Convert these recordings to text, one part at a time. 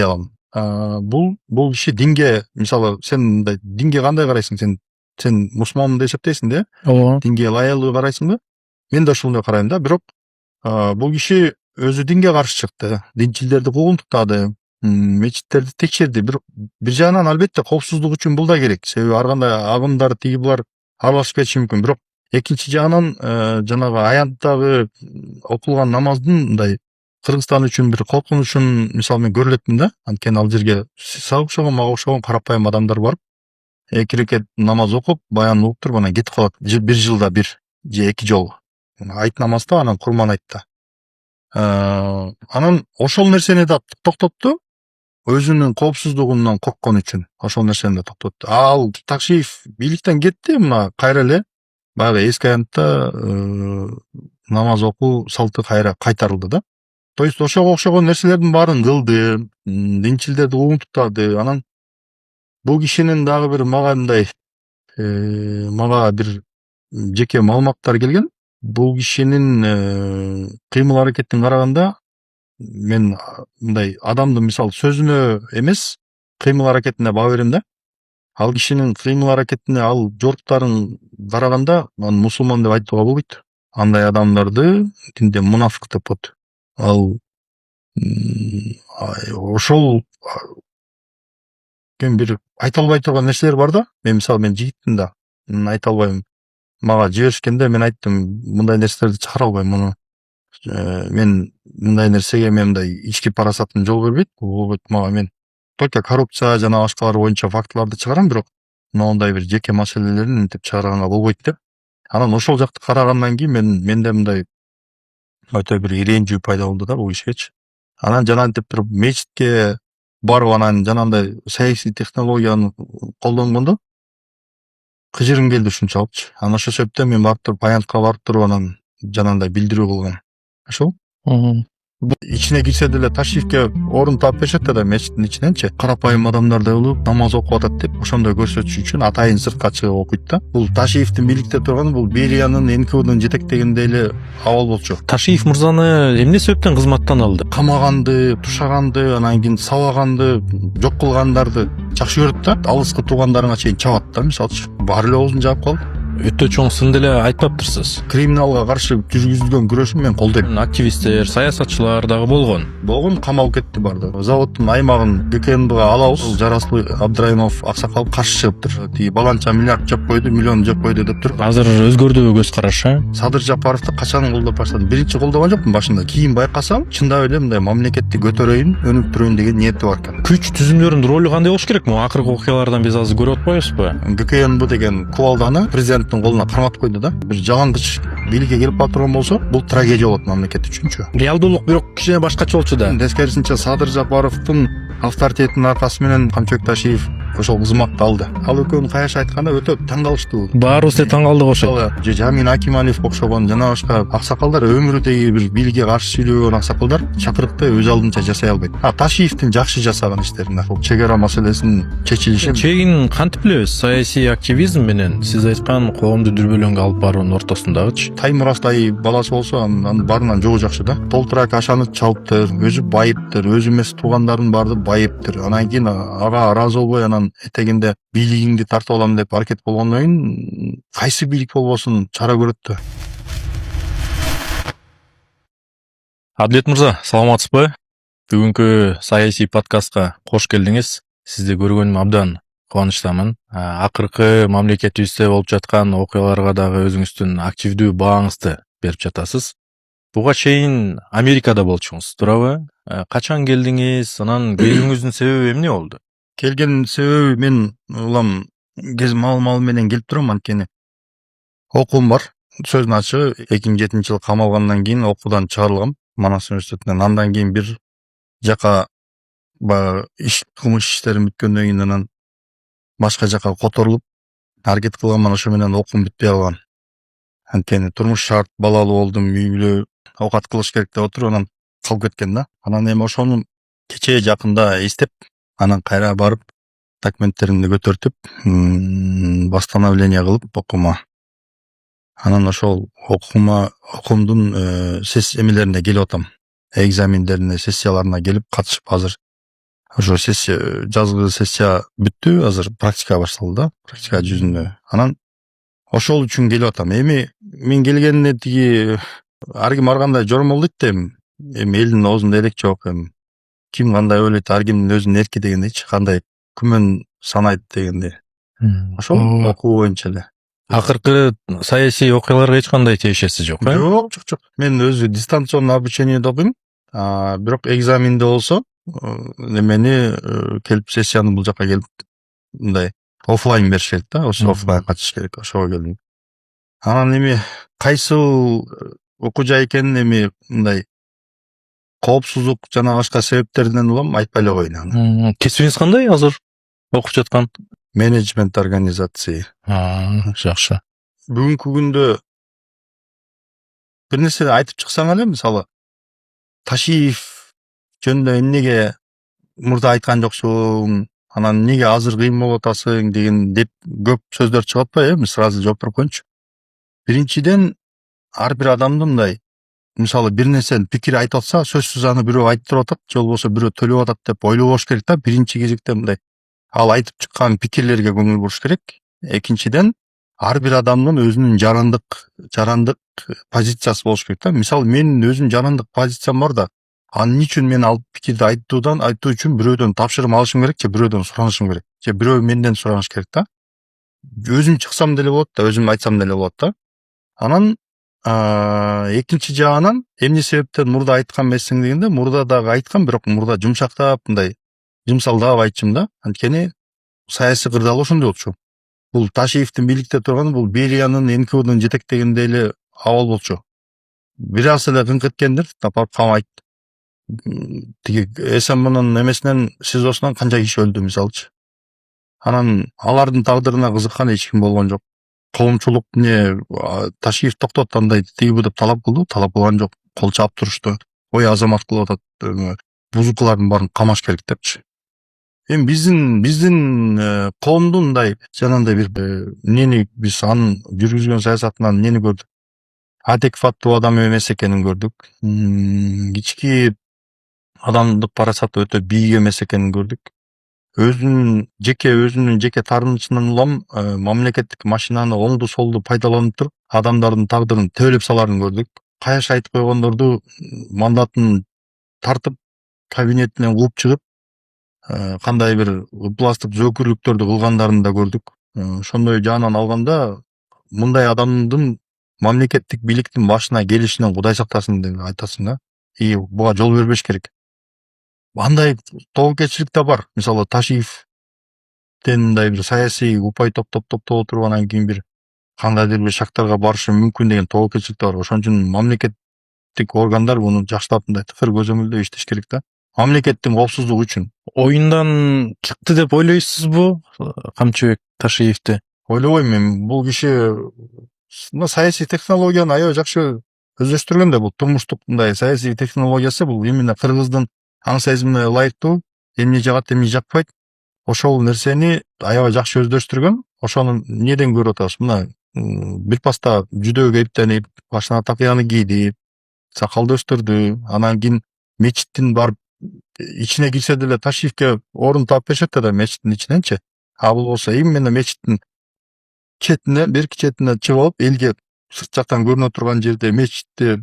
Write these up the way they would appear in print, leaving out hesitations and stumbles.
алам. Бул киши динге, мисалы сен мындай динге кандай карайсың? Сен мусулманмын деп эсептейсиң да? Ооба. Динге ылайыктуу карайсыңбы? Мен да ушундай карайм да, бирок бул киши өзү динге каршы чыкты. Динчилдерди куугунтуктады, мечиттерди текшерди. Бир жагынан албетте коопсуздук үчүн бул да керек. Себеби ар кандай агымдар тиги булар аралашып кетиши мүмкүн. Бирок экинчи жагынан жанагы аянттагы окулган намаздын мындай Кыргызстан үчүн бир коркунучун мисалы мен көрүлөтмүн да. Анткени ал жерге сага окшогон, мага окшогон карапайым адамдар барып, 2 рекет намаз окуп, баян угуп туруп анан кетип калат. Бир жылда бир же 2 жолу. Айт намазда, анан курман айтта. Анан ошол нерсени да токтотту. Өзүнүн коопсуздугунан корккон үчүн ошол нерсени да токтотту. Ал Такшиев бийликтен кетти, мына кайра эле баягы эски аянтта намаз окуу салты кайра кайтарылды да. То есть ошого окшогон нерселердин баарын кылды, динчилдерди куугунтуктады. Анан бул кишинин дагы бир мага мындай мага бир жеке маалыматтар келген. Бул кишинин кыймыл аракетин караганда мен мындай адамдын мисалы сөзүнө эмес, кыймыл аракетине баа берем да. Ал кишинин кыймыл аракетине, ал жоруктарын караганда аны мусулман деп айтууга болбойт. Андай адамдарды динде мунафык деп коет. Ал ошол бир айта албай турган нерселер бар да. Мен мисалы мен жигитмин да, айта албайм. Мага жиберишкенде мен айттым, мындай нерселерди чыгара албайм, муну мен мындай нерсеге мен мындай ички парасатым жол бербейт. Болбойт мага, мен только коррупция жана башкалар боюнча фактыларды чыгарам, бирок мындай бир жеке маселелерин мынтип чыгарганга болбойт деп. Анан ошол жакты карагандан кийин менде мындай өтө бир иренжүү пайда болду да бул кишигечи. Анан жанагынтип туруп мечитке барып, анан жанагындай саясий технологияны колдонгондо кыжырым келди ушунчалыкчы. Анан ошол себептен мен барып туруп аянтка барып туруп анан жанагындай билдирүү кылгам. Ошол. Ичине кирсе деле Ташиевке орун таап беришет да мечиттин ичиненчи. Карапайым адамдар кылып намаз окуп атат деп ошондой көрсөтүш үчүн атайын сыртка чыгып окуйт да. Бул Ташиевдин бийликте турганы бул Бериянын, НКВдун жетектегендей эле абал болчу. Ташиев мырзаны эмне себептен кызматтан алды? Камаганды, тушаганды, анан кийин сабаганды, жок кылгандарды жакшы көрөт да. Алыскы туугандарыңа чейин чабат да, мисалчы. Баары эле оозун жаап калды. Өтө чоң сын деле айтпаптырсыз. Криминалга каршы жүргүзүлгөн күрөшүн мен колдойм. Активисттер, саясатчылар дагы болгон. Камалып кетти барды. Заводдун аймагын ГКНБга алабыз. Жараслы Абдрайымов аксакал каршы чыгыптыр. Тиги баланча миллиард жеп койду, миллион жеп койду деп туруп. Азыр өзгөрдү көз караш, Садыр Жапаровду качан колдоп баштады? Биринчи колдогон жокмун башында. Кийин байкасам, чындап эле мындай мамлекетти көтөрөйүн, өнүктүрөйүн деген ниети бар экен. Күч түзүмдөрүнүн ролу кандай болуш керек? Могу акыркы окуялардан биз азыр көрүп атпайбызбы? ГКНБ деген кубалданы президенттин колуна карматып койду да. Бир жалаңгыч бийликке келип калып турган болсо, бул трагедия болот мамлекет үчүнчү. Реалдуулук бирок кичине башкача болчу да. Тескерисинче Садыр Жапаровдун авторитетинин аркасы менен Камчыбек Ташиев ошол кызматты алды. Ал экөөнүн каяш айтканда өтө таң калыштуу. Баарыбыз эле таң калдык ошо. Жамин Акималиев окшогон жана башка аксакалдар өмүрүдөгү бир бийликке каршы сүйлөгөн аксакалдар чакырыкты өз алдынча жасай албайт. Ташиевдин жакшы жасаган иштерин, бул чек ара маселесинин чечилиши. Чегин кантип билебиз? Саясий активизм менен сиз айткан коомду дүрбөлөңгө алып баруунун ортосундагычы. Таймурастай баласы болсо анын баарынан жогу жакшы да. Толтура кашаны чалыптыр, өзү байыптыр, өзү эмес туугандарынын баары байыптыр. Анан кийин ага ыраазы болбой анан этегинде бийлигиңди тартып алам деп аракет болгондон кийин кайсы бийлик болбосун чара көрөт да. Адилет мырза, саламатсызбы? Бүгүнкү саясий подкастка кош келдиңиз. Сизди көргөнүм абдан кубанычтамын. Акыркы мамлекетибизде болуп жаткан окуяларга дагы өзүңүздүн активдүү бааңызды берип жатасыз. Буга чейин Америкада болчуңуз, туурабы? Качан келдиңиз? Анан келүүңүздүн себеби эмне болду? Келген себеби мен улам мал менен келип турам, анткени окуум бар. Сөзүн ачыгы 2007 жылы камалгандан кийин окуудан чыгарылгам Манас университетинен. Андан кийин бир жака кылмыш иштерим бүткөндөн кийин анан башка жака которулуп аракет кылгам, ошо менен окуум бүтпөй калган. Анткени турмуш шарт, балалуу болдум, үй бүлө, оокат кылыш керек деп отуруп анан калып кеткен да. Анан эми ошону кечээ жакында эстеп, анан кайра барып документтеримди көтөртүп, восстановление кылып окуума. Анан ошол окуумдун эмелерине келип атам. Экзамендерине, сессияларына келип катышып азыр ошо сессия, жазгы сессия бүттү, азыр практика башталды да, практика жүзүндө. Анан ошол үчүн келип атам. Эми мен келгенде тиги ар ким ар кандай жормолдойт да эми элдин оозунда элек жок, эми ким кандай ойлойт, ар кимдин өзүнүн эрки дегендейчи, кандай күмөн санайт дегендей. Ошол окуу боюнча эле. Акыркы саясий окуяларга эч кандай тиешеси жок, э? Жок. Мен өзү дистанционный обучениеде окуйм. Бирок экзаменде болсо немени келип сессияны бул жака келип мындай офлайн бериш керек да, офлайн катышыш керек. Ошого келдим. Анан эми кайсыл окуу жай экенин эми мындай коопсуздук жана башка себептеринен улам айтпай эле коеюн аны. Кесибиңиз кандай азыр окуп жаткан? Менеджмент организации. Жакшы. Бүгүнкү күндө бир нерсе айтып чыксаң эле, мисалы Ташиев жөнүндө эмнеге мурда айткан жоксуң, анан эмнеге азыр кыйын болуп атасың деген деп көп сөздөр чыгып атпайбы? Эми сразу жооп берип коеюнчу. Биринчиден ар бир адамды мындай, мисалы бир нерсени пикир айтып атса, сөзсүз аны бирөө айттырып атат, же болбосо бирөө төлөп атат деп ойлобош керек да. Биринчи кезекте мындай ал айтып чыккан пикирлерге көңүл буруш керек. Экинчиден ар бир адамдын өзүнүн жарандык позициясы болуш керек да. Мисалы менин өзүнүн жарандык позициям бар да, аны эмне үчүн мен ал пикирди айтуу үчүн бирөөдөн тапшырма алышым керек, же бирөөдөн суранышым керек, же бирөө менден сураныш керек да. Өзүм чыксам деле болот да, өзүм айтсам деле болот да. Анан экинчи жагынан эмне себептен мурда айткан эмессиң дегенде, мурда дагы айткам, бирок мурда жумшактап мындай жумсалдап айтчумун да. Анткени саясий кырдаал ошондой болчу. Бул Ташиевдин бийликте турганы бул Бериянын НКОдун жетектегендей эле абал болчу. Бир аз эле кыңк эткендир, тапап камайт. Тиги СМнын эмесинен, СИЗОсунан канча киши өлдү мисалчы. Анан алардын тагдырына кызыккан эч ким болгон жок. Коомчулук Ташиев токтот андай тиги деп талап кылган жок. Кол чаап турушту. Ой, азамат кылып атат, бузукулардын баарын камаш керек депчи. Эми биздин коомдун мындай жанагындай бир эмнени биз анын жүргүзгөн саясатынан эмнени көрдүк? Адекваттуу адам эмес экенин көрдүк. Ички адамдык парасаты өтө бийик эмес экенин көрдүк. Өзүнүн жеке таарынычынан улам мамлекеттик машинаны оңду солду пайдаланып туруп, адамдардын тагдырын төөлөп саларын көрдүк. Каяш айтып койгондорду мандатын тартып, кабинетинен кууп чыгып, кандай бир ыпластык зөөкүрлүктөрдү кылгандарын да көрдүк. Ошондой жаанан алганда, мындай адамдын мамлекеттик бийликтин башына келишинен Кудай сактасын деп айтасың да. Буга жол бербеш керек. Андай тобокелчилик да бар. Мисалы Ташиевден мындай бир саясий упай топтоп отуруп, анан кийин бир кандайдыр бир шактарга барышы мүмкүн деген тобокелчилик да бар. Ошон үчүн мамлекеттик органдар муну жакшылап мындай тыкыр көзөмөлдөп иштеш керек да. Мамлекеттин коопсуздугу үчүн. Оюндан чыкты деп ойлойсузбу Камчыбек Ташиевди? Ойлобойм мен. Бул киши саясий технологияны аябай жакшы өздөштүргөн да. Бул турмуштук мындай саясий технологиясы бул именно кыргыздын аң сезимине ылайыктуу, эмне жагат, эмне жакпайт, ошол нерсени аябай жакшы өздөштүргөн. Ошону эмнеден көрүп атабыз? Мына бир жүдөө кейиптенип, башына такыяны кийди, сакалды өстүрдү, анан кийин мечиттин барып ичине кирсе деле Ташиевке орун таап беришет да мечиттин ичиненчи. Бул болсо именно мечиттин четине, берки четине чыгып алып, элге сырт жактан көрүнө турган жерде мечитти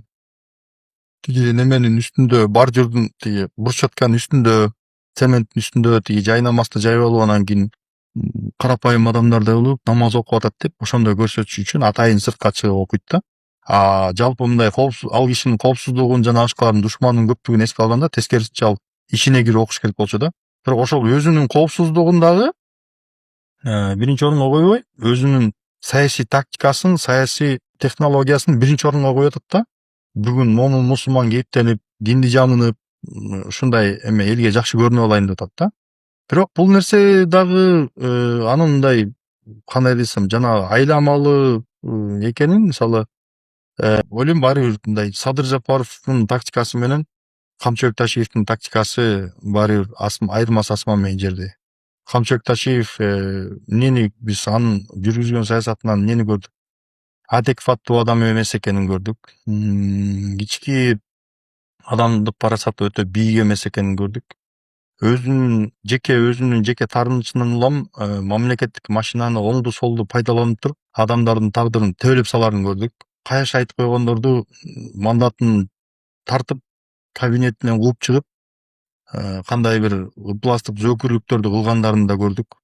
тиги неменин үстүндө, бордюрдун тиги брусчатканын үстүндө, цементтин үстүндө тиги жайнамазды жайып алып, анан кийин карапайым адамдардай болуп намаз окуп атат деп ошондой көрсөтүш үчүн атайын сыртка чыгып окуйт да. Жалпы мындай ал кишинин коопсуздугун жана башкалардын душманынын көптүгүн эске алганда, тескерисинче ал ичине кирип окуш керек болчу да. Бирок ошол өзүнүн коопсуздугун дагы биринчи орунга койбой, өзүнүн саясий тактикасын, саясий технологиясын биринчи орунга коюп атат да. Бүгүн момун мусулман кейиптенип, динди жамынып, ушундай эме элге жакшы көрүнүп алайын деп атат да. Бирок бул нерсе дагы анын мындай кандай десем, жана айламалуу экенин, мисалы ойлойм баары бир мындай Садыр Жапаровдун тактикасы менен Камчыбек Ташиевдин тактикасы баары бир айырмасы асман менен жердей. Камчыбек Ташиев эмнени биз анын жүргүзгөн саясатынан эмнени көрдүк? Адекваттуу адам эмес экенин көрдүк. Ички адамдык парасаты өтө бийик эмес экенин көрдүк. өзүнүн жеке таарынычынан улам мамлекеттик машинаны оңду солду пайдаланып туруп адамдардын тагдырын төөлөп саларын көрдүк. Каяш айтып койгондорду мандатын тартып кабинетинен кууп чыгып кандай бир ыпластык зөөкүрлүктөрдү кылгандарын да көрдүк.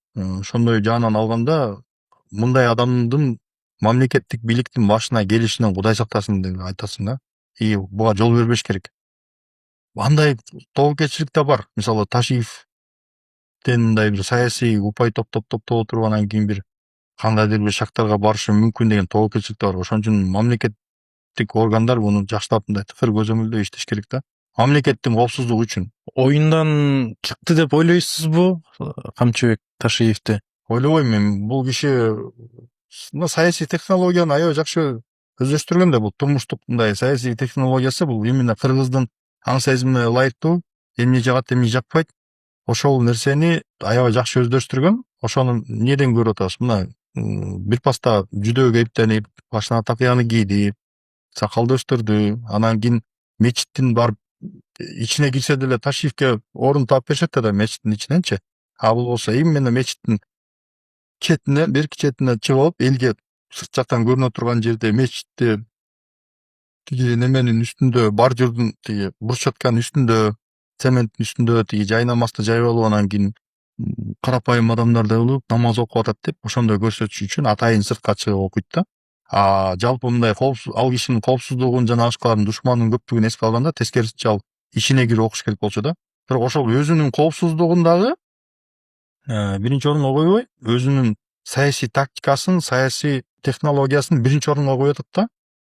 Ошондой жаанан алганда мындай адамдын мамлекеттик бийликтин башына келишинен Кудай сактасын деп айтасың да. И буга жол бербеш керек. Андай тобокелчилик да бар. Мисалы Ташиевден мындай бир саясий упай топтоп отуруп анан кийин бир кандайдыр бир шактарга барышы мүмкүн деген тобокелчилик да бар. Ошон үчүн мамлекеттик органдар муну жакшылап мындай тыкыр көзөмөлдөй иштеш керек да. Мамлекеттин коопсуздугу үчүн. Оюндан чыкты деп ойлойсузбу Камчыбек Ташиевди? Ойлобойм мен. Бул киши саясий технологияны аябай жакшы өздөштүргөн да. Бул турмуштук мындай саясий технологиясы бул именно кыргыздын аң сезимине ылайыктуу, эмне жагат, эмне жакпайт. Ошол нерсени аябай жакшы өздөштүргөн. Ошону эмнеден көрүп атабыз? Мына бир паста жүдөө кейиптенип, башына такыяны кийди, сакалды өстүрдү. Анан кийин мечиттин барып ичине кирсе деле Ташиевке орун таап беришет да мечиттин ичиненчи. А бул болсо именно мечиттин четине, берки четине чыгып алып, элге сырт жактан көрүнө турган жерде мечитти тиги неменин үстүндө, бордюрдун тиги брусчатканын үстүндө, цементтин үстүндө тиги жайнамазды жайып алып, анан кийин карапайым адамдардай болуп намаз окуп атат деп ошондой көрсөтүш үчүн атайын сыртка чыгып окуйт да. Жалпы мындай ал кишинин коопсуздугун жана башкалардын душманынын көптүгүн эске алганда тескерисинче ал ичине кирип окуш керек болчу да. Бирок ошол өзүнүн коопсуздугун дагы биринчи орунга койбой, өзүнүн саясий тактикасын, саясий технологиясын биринчи орунга коюп атат да.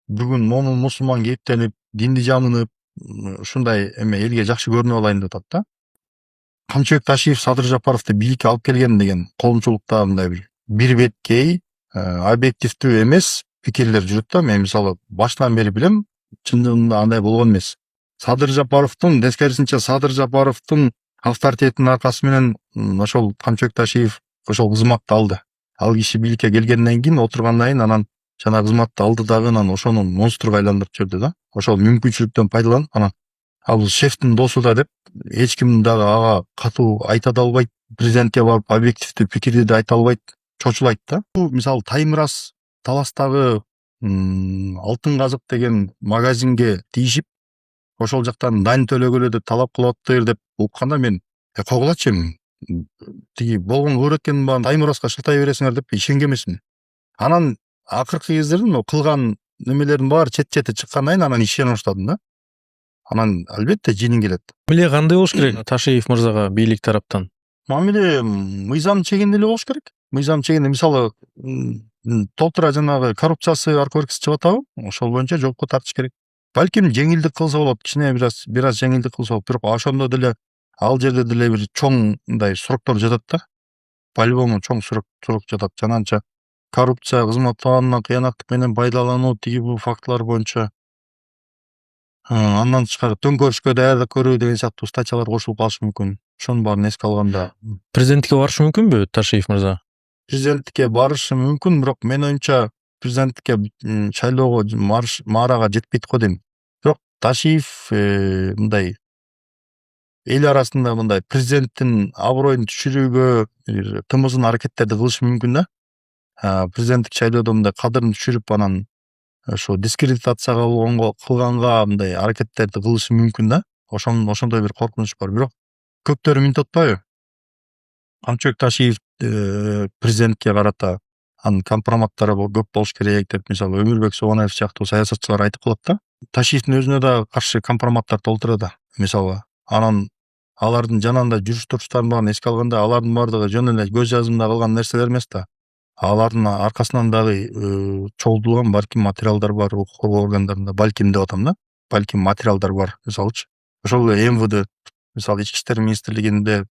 Бүгүн момун мусулман кейиптенип, динди жамынып, ушундай эме элге жакшы көрүнүп алайын деп атат да. Камчыбек Ташиев Садыр Жапаровду бийликке алып келген деген коомчулукта мындай бир беткей, объективдүү эмес пикирлер жүрөт да. Мен мисалы башынан бери билем, чындыгында андай болгон эмес. Садыр Жапаровдун тескерисинче Садыр Жапаровдун авторитетинин аркасы менен ошол Камчыбек Ташиев ошол кызматты алды. Ал киши бийликке келгенден кийин отургандан кийин анан жана кызматты алды дагы, анан ошону монстрга айландырып жиберди да. Ошол мүмкүнчүлүктөн пайдаланып анан ал шефтин досу да деп эч ким дагы ага катуу айта да албайт, президентке барып объективдүү пикирди да айта албайт, чочулайт да. Бул мисалы Таймырас Таластагы Алтын казык деген магазинге тийишип, ошол жактан дань төлөгүлө деп талап кылып атыптыр деп укканда мен койгулачы тиги болгонго көрөткенин баарын Таймыраска шылтай бересиңер деп ишенген эмесмин. Анан акыркы кездерде кылган немелердин баары чети чыккандан кийин анан ишене баштадым да. Анан албетте жинин келет. Мамиле кандай болуш керек Ташиев мырзага бийлик тараптан? Мамиле мыйзам чегинде эле болуш керек. Мыйзам чегинде, мисалы толтура жанагы коррупциясы аркы чыгып атабы, ошол боюнча жоопко тартыш керек. Балким жеңилдик кылса болот, кичине бир аз жеңилдик кылса болот. Бирок ошондо деле ал жерде деле бир чоң мындай сроктор жатат да. По-любому чоң срок жатат. Жананча коррупция, кызмат абалынан кыянаттык менен пайдалануу, тиги бул фактылар боюнча андан тышкары төңкөрүшкө даярдык көрүү деген сыяктуу статьялар кошулуп калышы мүмкүн. Ошонун баарын эске алганда президенттикке барышы мүмкүнбү Ташиев мырза? Президенттикке барышы мүмкүн, бирок менин оюмча президенттикке шайлоого маарага жетпейт го дейм. Бирок Ташиев мындай эл арасында мындай президенттин аброюн түшүрүүгө тымызын аракеттерди кылышы мүмкүн да. Президенттик шайлоодо мындай кадырын түшүрүп, анан ошо дискредитация кылганга мындай аракеттерди кылышы мүмкүн да. Ошондой бир коркунуч бар. Бирок көптөрү минт атпайбы? Камчыбек Ташиев президентке карата анын компроматтары көп болуш керек деп, мисалы Өмүрбек Собонаев сыяктуу саясатчылар айтып калат да. Ташиевдин өзүнө да каршы компроматтар толтурат да. Мисалы анан алардын жанында жүрүш туруштарын баарын эске алганда, алардын баардыгы жөн эле көз жазымда калган нерселер эмес да. Алардын аркасынан дагы чогултулган балким материалдар бар, укук коргоо органдарында, балким деп атам да. Балким материалдар бар, мисалычы. Ошол МВД, мисалы Ички иштер министрлигинде,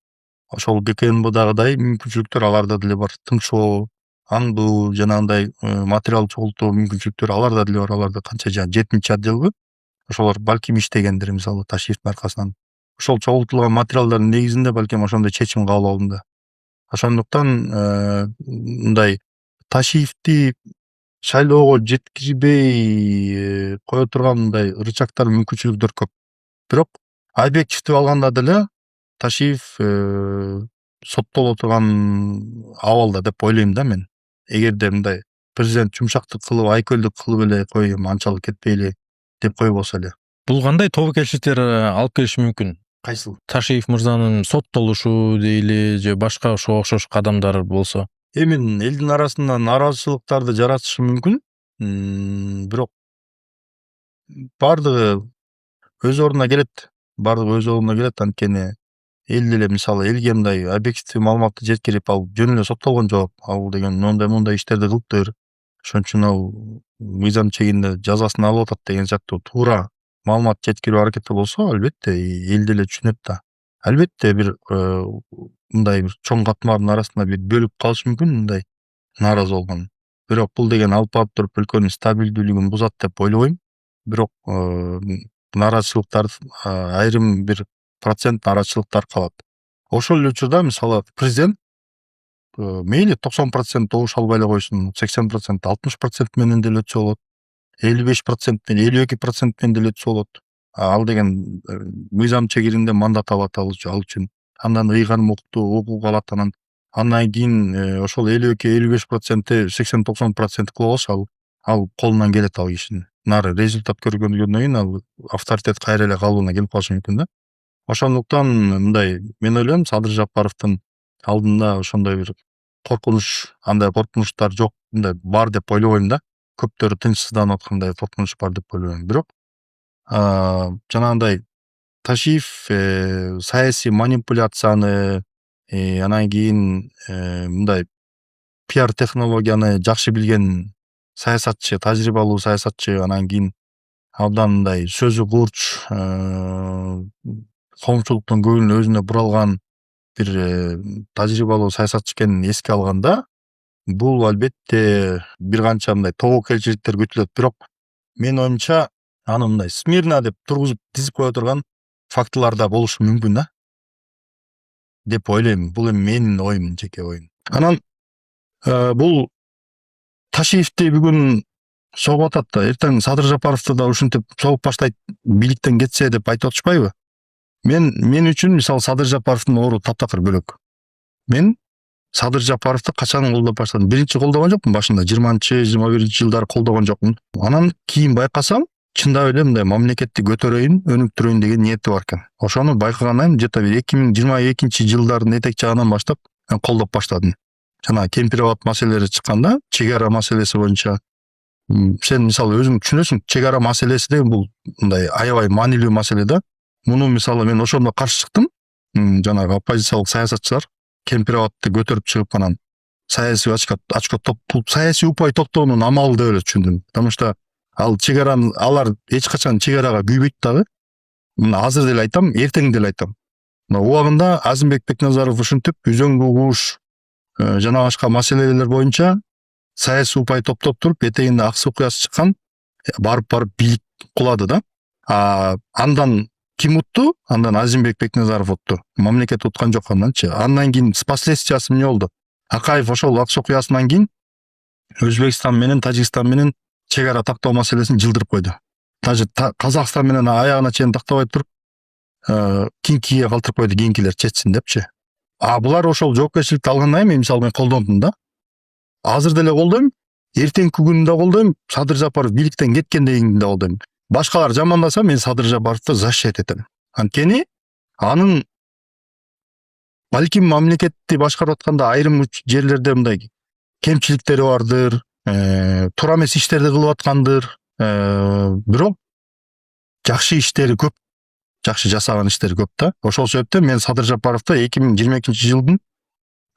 ошол ГКНБдагыдай мүмкүнчүлүктөр аларда деле бар. Тыңшоо, аңдуу, жанагындай материал чогултуу мүмкүнчүлүктөр аларда деле бар. Аларда канча 7-чи отделбү? Ошолор балким иштегендир, мисалы Ташиевдин аркасынан. Ошол чогултулган материалдардын негизинде балким ошондой чечим кабыл алынды. Ошондуктан мындай Ташиевди шайлоого жеткирбей кое турган мындай рычагдар, мүмкүнчүлүктөр көп. Бирок объективдүү алганда деле Ташиев соттоло турган абалда деп ойлойм да мен. Эгерде мындай президент жумшактык кылып, айкөлдүк кылып эле коеюн, анчалык кетпейли деп койбосо эле. Бул кандай тобокелчиликтер алып келиши мүмкүн? Кайсыл? Ташиев мырзанын соттолушу дейли же башка ошого окшош кадамдар болсо. Эми элдин арасында нааразычылыктарды жаратышы мүмкүн. Бирок бардыгы өз ордуна келет. Бардыгы өз ордуна келет, анткени эл деле мисалы элге мындай объективдүү маалыматты жеткирип, ал жөн эле соттолгон жок. Ал деген мондай иштерди кылыптыр. Ошон үчүн ал мыйзам чегинде жазасын алып атат деген сыяктуу туура маалымат жеткирүү аракети болсо, албетте эл деле түшүнөт да. Албетте бир мындай бир чоң катмардын арасында бир бөлүп калышы мүмкүн мындай нааразы болгон. Бирок бул деген алып барып туруп өлкөнүн стабилдүүлүгүн бузат деп ойлобойм. Бирок нааразычылыктар айрым бир процент нааразычылыктар калат. Ошол эле учурда мисалы президент мейли 90% добуш албай эле койсун, 80%, 60% менен деле өтсө болот. 55% менен, 52% менен деле өтсө болот. Ал деген мыйзам чегиринде мандат алат ал үчүн. Андан ыйгарым укук алат, андан кийин ошол 52-55%, 80-90% кыла алса, ал колунан келет ал кишинин. Нары результат көргөндөн кийин ал авторитет кайра эле калыбына келип калышы мүмкүн да. Ошондуктан мындай мен ойлойм, Садыр Жапаровдун алдында ошондой бир коркунуч, андай коркунучтар жок, мындай бар деп ойлобойм да. Көптөрү тынчсызданып аткандай коркунуч бар деп ойлобойм. Бирок жанагындай Ташиев саясий манипуляцияны, анан кийин мындай пиар технологияны жакшы билген саясатчы, тажрыйбалуу саясатчы, анан кийин абдан мындай сөзү курч, коомчулуктун көңүлүн өзүнө буралган бир тажрыйбалуу саясатчы экенин эске алганда, бул албетте бир канча мындай тобокелчиликтер күтүлөт. Бирок менин оюмча аны мындай смирно деп тургузуп тизип кое турган фактылар да болушу мүмкүн да деп ойлойм. Бул эми менин оюм, жеке оюм. Анан бул Ташиевди бүгүн согуп атат да, эртең Садыр Жапаровду да ушинтип согуп баштайт, бийликтен кетсе деп айтып атышпайбы? Мен үчүн мисалы Садыр Жапаровдун ору таптакыр бөлөк. Мен Садыр Жапаровду качан колдоп баштадым? Биринчи колдогон жокмун башында, 20-21 жылдары колдогон жокмун. Анан кийин байкасам, чындап эле мындай мамлекетти көтөрөйүн, өнүктүрөйүн деген ниети бар экен. Ошону байкагандан кийин где-то 2022 жылдардын этек жагынан баштап колдоп баштадым. Жана Кемпир абад маселелери чыкканда, чек ара маселеси боюнча сен мисалы өзүң түшүнөсүң, чек ара маселеси деген бул мындай аябай маанилүү маселе да. Муну мисалы мен ошондо каршы чыктым. Жанагы оппозициялык саясатчылар Кемпир абадты көтөрүп чыгып, анан саясий саясий упай топтоонун амалы деп эле түшүндүм. Потому что ал чек араны, алар эч качан чек арага күйбөйт дагы. Мына азыр деле айтам, эртең деле айтам. Мына убагында Азимбек Бекназаров ушинтип үзөңгү кууш жана башка маселелер боюнча саясий упай топтоп туруп, этегинде ак суу куясы чыккан барып бийлик кулады да. Андан ким утту? Андан Азимбек Бекназаров утту. Мамлекет уткан жок анданчы. Андан кийин с последствиясы эмне болду? Акаев ошол ак суу куясынан кийин Өзбекстан менен Тажикстан менен чек ара тактоо маселесин жылдырып койду. Даже Казакстан менен аягына чейин тактабай туруп, Кинкиге калтырып койду, Кинкилер четсин депчи. Булар ошол жоопкерчиликти алгандан кийин мен мисалы колдодум да. Азыр деле колдойм, эртеңки күнү да колдойм, Садыр Жапаров бийликтен кеткенден кийин да колдойм. Башкалар жамандаса, мен Садыр Жапаровду защищать этем. Анткени анын балким мамлекетти башкарып атканда айрым жерлерде мындай кемчиликтери бардыр, туура эмес иштерди кылып аткандыр, бирок жакшы иштери көп, жакшы жасаган иштери көп да. Ошол себептен мен Садыр Жапаровду 2022 жылдын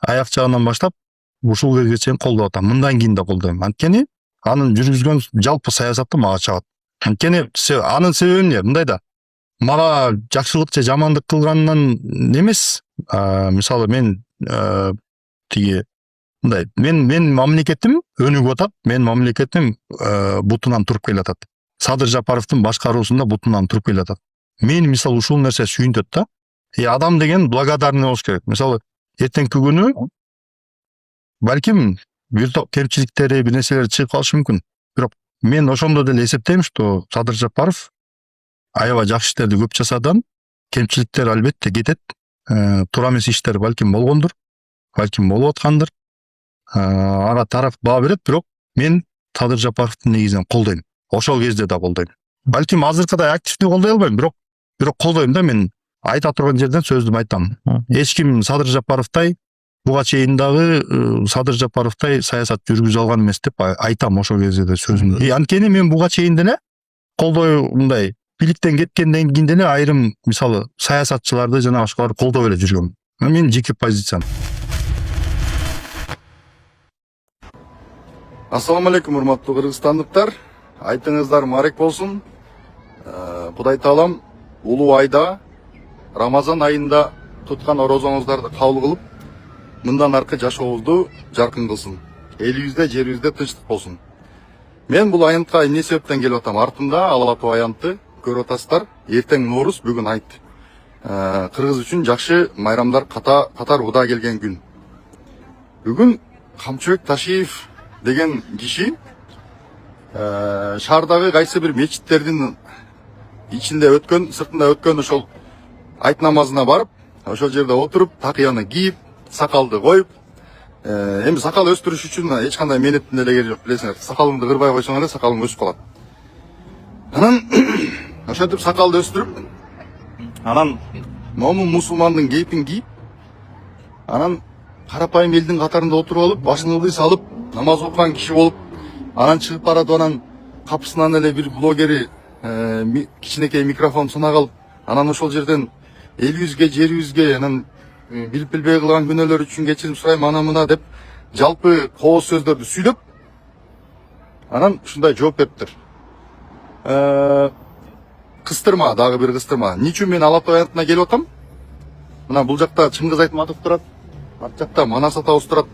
аяк жагынан баштап ушул кезге чейин колдоп атам. Мындан кийин да колдойм. Анткени анын жүргүзгөн жалпы саясаты мага чагат. Анткени анын себеби эмне? Мындай да, мага жакшылык же жамандык кылганынан эмес, мисалы мен тиги мындай, мен мамлекетим өнүгүп атат, мен мамлекетим бутунан туруп келатат. Садыр Жапаровдун башкаруусунда бутунан туруп келатат. Мен мисалы ушул нерсе сүйүнтөт да. Адам деген благодарный болуш керек. Мисалы эртеңки күнү балким бир топ кемчиликтери, бир нерселери чыгып калышы мүмкүн. Бирок мен ошондо деле эсептейм, что Садыр Жапаров аябай жакшы иштерди көп жасадан, кемчиликтер албетте кетет. туура эмес иштер балким болгондур, балким болуп аткандыр. Ага тарап баа берет, бирок мен Садыр Жапаровду негизинен колдойм. Ошол кезде да колдойм. Балким азыркыдай активдүү колдой албайм, бирок колдойм да. Мен айта турган жерден сөздүм айтам. Эч ким Садыр Жапаровдай буга чейин дагы Садыр Жапаровдай саясат жүргүзө алган эмес деп айтам ошол кезде да сөзүмдү. Анткени мен буга чейин деле колдой мындай бийликтен кеткенден кийин деле айрым мисалы саясатчыларды жана башкаларды колдоп эле жүргөм. Менин жеке позициям. Ассаламу алейкум, урматтуу кыргызстандыктар. Айтыңыздар марек болсун. Кудай таалам улуу айда, Рамазан айында туткан орозоңуздарды кабыл кылып, мындан аркы жашообузду жаркын кылсын. Элибизде, жерибизде тынчтык болсун. Мен бул аянтка эмне себептен келип атам? Артымда Ала Тоо аянтты көрүп атасыздар. Эртең Норуз, бүгүн айт. Кыргыз үчүн жакшы майрамдар катар уда келген күн. Бүгүн Камчыбек Ташиев деген киши шаардагы кайсы бир мечиттердин ичинде өткөн, сыртында өткөн ошол айт намазына барып, ошол жерде отуруп, такыяны кийип, сакалды коюп, эми сакал өстүрүш үчүн эч кандай мээнеттин деле кереги жок, билесиңер. Сакалыңды кырбай койсоң эле сакалың өсүп калат. Анан ошентип сакалды өстүрүп, анан момун мусулмандын кейпин кийип, анан карапайым элдин катарында отуруп алып, башын ылдый салып, намаз окуган киши болуп, анан чыгып барат, анан капысынан эле бир блогери кичинекей микрофон сунак алып, анан ошол жерден элибизге, жерибизге, анан билип билбей кылган күнөөлөр үчүн кечирим сурайм, ана мына деп жалпы кооз сөздөрдү сүйлөп, анан ушундай жооп бериптир. Кыстырма, дагы бир кыстырма. Эмне үчүн мен Ала Тоо аянтына келип атам? Мына бул жакта Чыңгыз Айтматов турат, ар жакта Манас атабыз турат.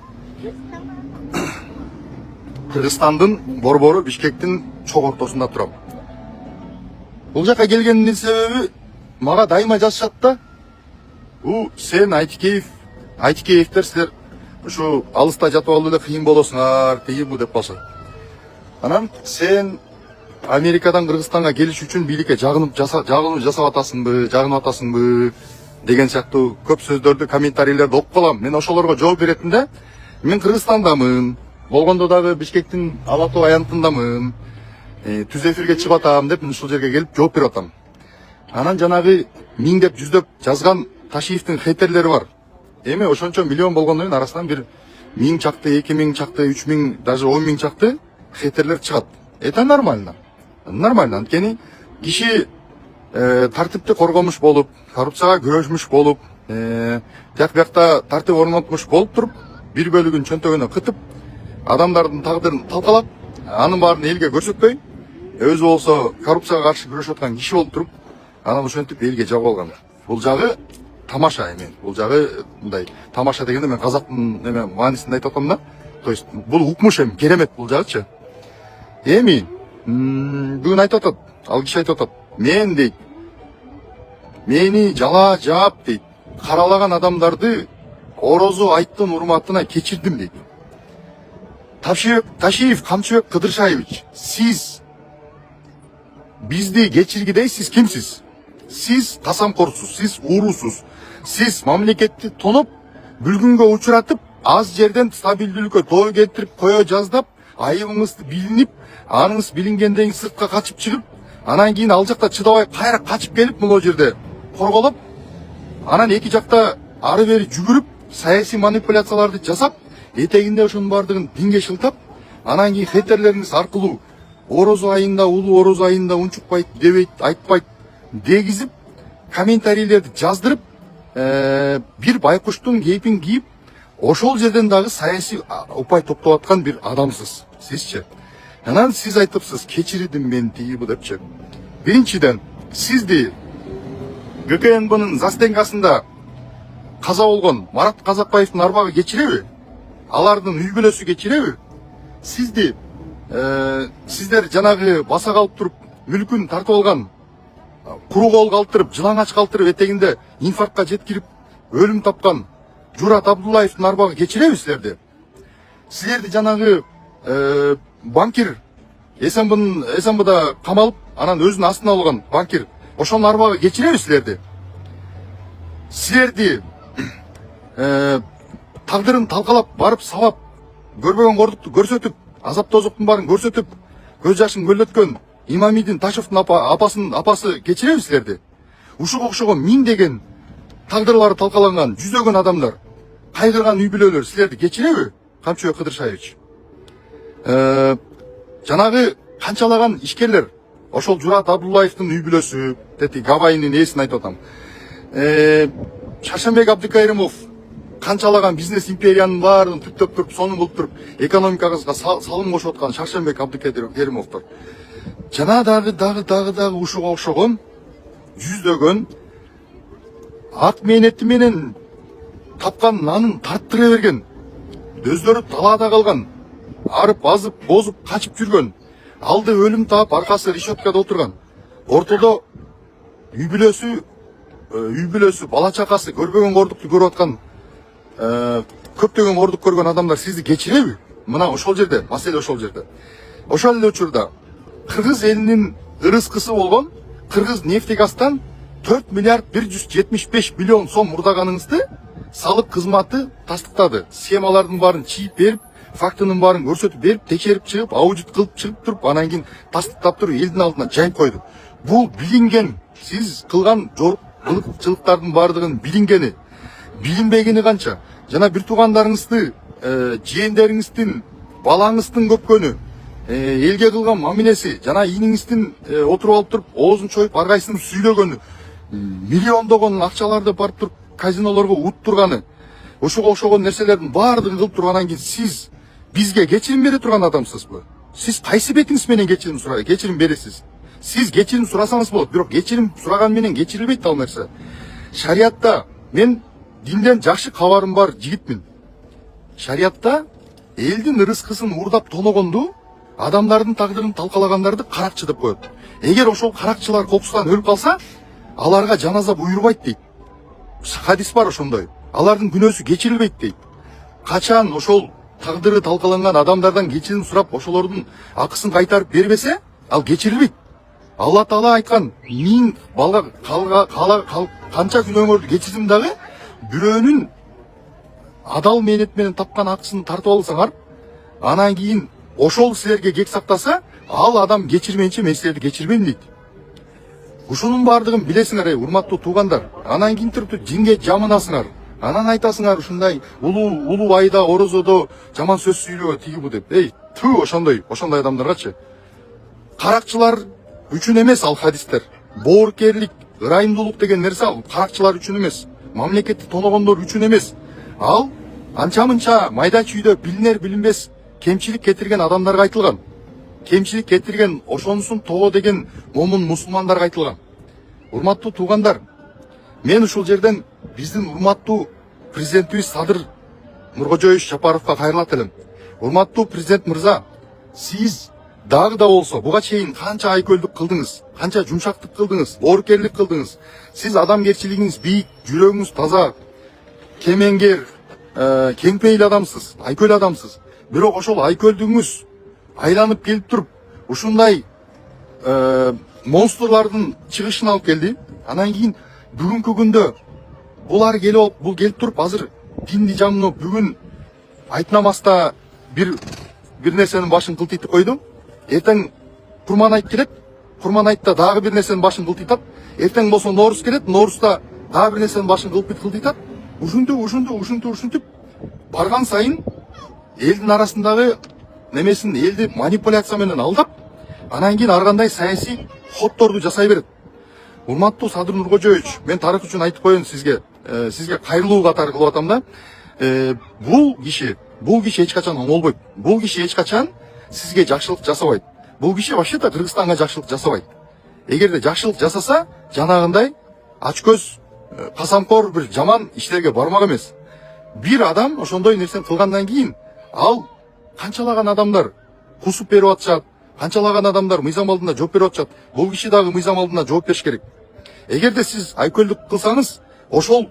Кыргызстандын борбору Бишкектин чок ортосунда турам. Бул жака келгендин себеби мага дайыма жазышат да. Сен Айтикеевдер силер ушу алыста жатып алып эле кыйын болосуңар, тиги деп калышат. Анан сен Америкадан Кыргызстанга келиш үчүн бийликке жагынып жасап атасыңбы деген сыяктуу көп сөздөрдү, комментарийлерди окуп калам. Мен ошолорго жооп беретим да. Мен Кыргызстандамын, болгондо дагы Бишкектин Ала Тоо аянтындамын, түз эфирге чыгып атам деп ушул жерге келип жооп берип атам. Анан жанагы миңдеп, жүздөп жазган Ташиевдин хейтерлери бар. Эми ошончо миллион болгондон кийин арасынан бир 1000 чакты, 2000 чакты, 3000, даже 10.000 чакты хейтерлер чыгат. Это нормально. Нормально. Анткени киши тартипти коргомуш болуп, коррупцияга күрөшмүш болуп, тияк биякта тартип орнотмуш болуп туруп, бир бөлүгүн чөнтөгүнө кытып, адамдардын тагдырын талкалап, анын баарын элге көрсөтпөй, өзү болсо коррупцияга каршы күрөшүп аткан киши болуп туруп, анан ошентип элге жагып алган. Бул жагы тамаша эми. Бул жагы мындай тамаша дегенде мен казактын эме маанисинде айтып атам да. То есть бул укмуш эми, керемет бул жагычы. Эми бүгүн айтып атат, ал киши айтып атат. Мен дейт, мени жала жаап дейт, каралаган адамдарды орозо айттын урматына кечирдим дейт. Ташиев Камчыбек Кыдыршаевич, сиз бизди кечиргидей сиз кимсиз? Сиз тасамкорсуз, сиз уурусуз, сиз мамлекетти тонуп, бүлгүнгө учуратып, аз жерден стабилдүүлүккө той келтирип, кое жаздап, айыбыңыз билинип, аныңыз билингенден сыртка качып чыгып, анан кийин ал жакта чыдабай кайра качып келип, мына жерде корголоп, анан эки жакта ары бери жүгүрүп, саясий манипуляцияларды жасап, этегинде ошонун бардыгын динге шылтап, анан кийин хейтерлериңиз аркылуу орозо айында, улуу орозо айында унчукпайт, дебейт, айтпайт дегизип, комментарийлерди жаздырып, бир байкуштун кейпин кийип, ошол жерден дагы саясий упай топтоп аткан бир адамсыз, сизчи. Анан сиз айтыпсыз, кечирдим мен тиги депчи. Биринчиден, сизди ГКНБнын застенкасында каза болгон Марат Казакбаевдин арбагы кечиреби? Алардын үй бүлөсү кечиреби? Сизди сиздер жанагы баса калып туруп, мүлкүн тартып алган, куру кол калтырып, жылаңач калтырып, этегинде инфарктка жеткирип, өлүм тапкан Журат Абдуллаевдин арбагы кечиреби силерди? Силерди жанагы банкир СМБда камалып, анан өзүнүн астына алган банкир, ошонун арбагы кечиреби силерди? силерди тагдырын талкалап барып сабап көрбөгөн кордукту көрсөтүп, азап тозоктун баарын көрсөтүп, көз жашын көлдөткөн Имамидин Ташевдин апасы кечиреби силерди? Ушуга окшогон миңдеген тагдырлары талкаланган жүздөгөн адамдар, кайгырган үй бүлөлөр силерди кечиреби? Камчыбек Кыдыршаевич. Жанагы канчалаган ишкерлер, ошол Журат Абдуллаевдин үй бүлөсү, дети Габайнын ээсин айтып атам. Шаршенбек Абдыкайрымов канчалаган бизнес империянын баарын түптөп туруп, сонун кылып туруп, экономикабызга салым кошуп аткан Шаршенбек Абдыкайрымовдор. Жана дагы ушуга окшогон жүздөгөн ат мээнети менен тапкан нанын тарттыра берген, өздөрү талаада калган, арып, азып, бозуп, качып жүргөн, алды өлүм таап, аркасы решеткада отурган, ортодо үй бүлөсү, бала чакасы көрбөгөн кордукту көрүп аткан, көптөгөн кордук көргөн адамдар сизди кечиреби? Мына ошол жерде, маселе ошол жерде. Ошол эле учурда Кыргыз элинин ырыскысы болгон Кыргыз нефтегаздан 4 миллиард 175 миллион сом мурдаганыңызды салык кызматы тастыктады. Схемалардын баарын чийип берип, фактынын баарын көрсөтүп берип, текшерип чыгып, аудит кылып чыгып туруп, анан кийин тастыктап туруп элдин алдына жайып койду. Бул билинген, сиз кылган жорукчулуктардын баардыгын билингени, билинбегени канча? Жана бир туугандарыңызды, жээндериңиздин, балаңыздын көпкөнү, элге кылган мамилеси, жана ийниңиздин отуруп алып туруп, оозун чоюп, ар кайсысын сүйлөгөнү, миллиондогон акчаларды барып туруп, казинолорго уттурганы, ошого окшогон нерселердин баардыгын кылып тургандан кийин сиз бизге кечирим бере турган адамсызбы? Сиз кайсы бетиңиз менен кечирим бересиз? Сиз кечирим сурасаңыз болот, бирок кечирим сураган менен кечирилбейт ал нерсе. Шариятта мен динден жакшы кабарым бар жигитмин. Шариятта элдин ырыскысын уурдап тоногонду, адамдардын тагдырын талкалагандарды каракчы деп коет. Эгер ошол каракчылар кокусунан өлүп калса, аларга жаназа буйрубайт дейт. Хадис бар ошондой. Алардын күнөөсү кечирилбейт дейт. Качан ошол тагдыры талкаланган адамдардан кечирим сурап, ошолордун акысын кайтарып бербесе, ал кечирилбейт. Алла Таала айткан, миң балга канча күнөөңөрдү кечирсем дагы, бирөөнүн адал мээнет менен тапкан акысын тартып алсаңар, анан кийин ошол силерге кек сактаса, ал адам кечирмейинче мен силерди кечирбейм дейт. Ушунун баардыгын билесиңер, урматтуу туугандар. Анан кийин туруп жинге жамынасыңар. Анан айтасыңар ушундай улуу айда, орозодо жаман сөз сүйлөө тиги бу деп. Ошондой адамдаргачы. Каракчылар үчүн эмес ал хадистер. Боорукерлик, ырайымдуулук деген нерсе ал каракчылар үчүн эмес. Мамлекетти тоногондор үчүн эмес. Ал анча-мынча майда чүйдө билинер билинбес кемчилик кетирген адамдарга айтылган. Кемчилик кетирген, ошонусун того деген момун мусулмандарга айтылган. Урматтуу туугандар, мен ушул жерден биздин урматтуу президентибиз Садыр Нуркожоевич Жапаровго кайрылат элем. Урматтуу президент мырза, сиз дагы да болсо буга чейин канча айкөлдүк кылдыңыз, канча жумшактык кылдыңыз, боорукерлик кылдыңыз. Сиз адамгерчилигиңиз бийик, жүрөгүңүз таза, кемеңгер, кеңпейил адамсыз, айкөл адамсыз. Бирок ошол айкөлдүгүңүз айланып келип туруп, ушундай монстрлардын чыгышына алып келди. Анан кийин бүгүнкү күндө булар келип туруп, азыр динди жамынып бүгүн айтнамаста бир нерсенин башын кылтыйтып койду. Эртең Курман айт келет, Курман айтта дагы бир нерсенин башын кылтыйтат. Эртең болсо Норуз келет, Норузда дагы бир нерсенин башын кылтыйтат. Ушинтип барган сайын элдин арасындагы немесин элди манипуляция менен алдап, анан кийин ар кандай саясий ходдорду жасай берет. Урматтуу Садыр Нуркожоевич, мен тарых үчүн айтып коеюн сизге кайрылуу катары кылып атам да. Бул киши эч качан оңолбойт. Бул киши эч качан сизге жакшылык жасабайт. Бул киши вообще-то Кыргызстанга жакшылык жасабайт. Эгерде жакшылык жасаса, жанагындай ачкөз, касамкор бир жаман иштерге бармак эмес. Бир адам ошондой нерсени кылгандан кийин ал канчалаган адамдар кусуп берип атышат, канчалаган адамдар мыйзам алдында жооп берип атышат. Бул киши дагы мыйзам алдында жооп бериш керек. Эгерде сиз айкөлдүк кылсаңыз, ошол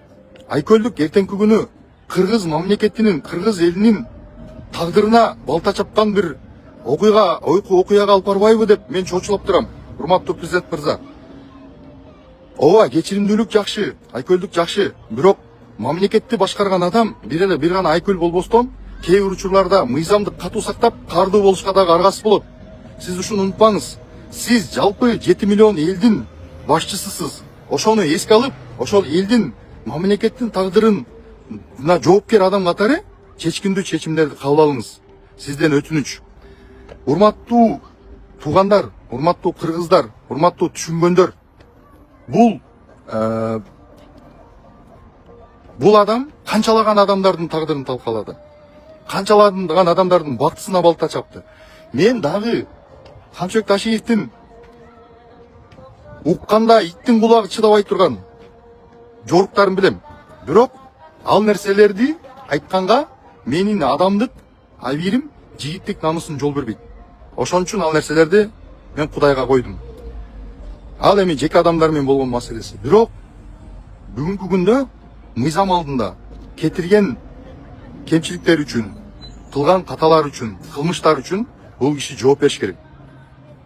айкөлдүк эртеңки күнү Кыргыз мамлекетинин, Кыргыз элинин тагдырына балта чапкан бир окуяга алып барбайбы деп мен чочулап турам. Урматтуу президент мырза. ооба кечиримдүүлүк жакшы, айкөлдүк жакшы, бирок мамлекетти башкарган адам бир гана айкөл болбостон кээ бир учурларда мыйзамды катуу сактап каардуу болушка дагы аргасыз болот. Сиз ушуну унутпаңыз. Сиз жалпы 7 миллион элдин башчысысыз. Ошону эске алып, ошол элдин мамлекеттин тагдырына жоопкер адам катары чечкиндүү чечимдерди кабыл алыңыз. Сизден өтүнүч. Урматтуу туугандар, урматтуу кыргыздар, урматтуу түшүнгөндөр. Бул адам канчалаган адамдардын тагдырын талкалады. Канчалаган адамдардын бактысына балта чапты. Мен дагы Камчыбек Ташиевдин укканда иттин кулагы чыдабай турган жоруктарын билем. Бирок ал нерселерди айтканга менин адамдык абийирим, жигиттик намысым жол бербейт. Ошон үчүн ал нерселерди мен Кудайга койдум. Ал эми жеке адамдар менен болгон маселеси. Бирок бүгүнкү күндө мыйзам алдында кетирген кемчиликтер үчүн, кылган каталар үчүн, кылмыштар үчүн бул киши жооп бериш керек.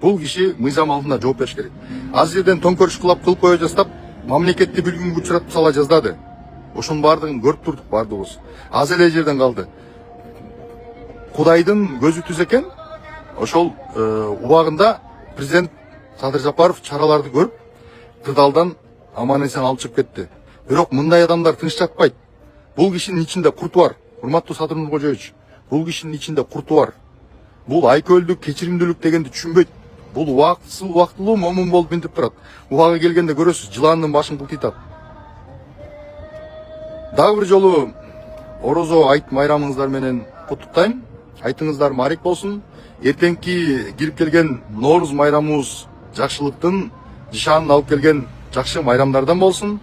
Бул киши мыйзам алдында жооп бериш керек. Az жерден төңкөрүш кылып кое жаздап, мамлекетти бүлгүнгө учуратып сала жаздады. Ошонун баардыгын көрүп турдук баардыгыбыз. Аз эле жерден калды. Кудайдын көзү түз экен. Ошол убагында президент Садыр Жапаров чараларды көрүп, кырдаалдан аман эсен алып чыгып кетти. Бирок мындай адамдар тыныч жатпайт. Бул кишинин ичинде курту бар. Урматтуу Садыр Нуркожоевич, бул кишинин ичинде курту бар. Бул айкөлдүк, кечиримдүүлүк дегенди түшүнбөйт. Бул убактылуу момун болуп минтип турат. Убагы келгенде көрөсүз, жыландын башын кылтыйтат. Дагы бир жолу Орозо айт майрамыңыздар менен куттуктайм. Айтыңыздар марек болсун. Эртеңки кирип келген Нооруз майрамыбыз жакшылыктын жишанын алып келген жакшы майрамдардан болсун.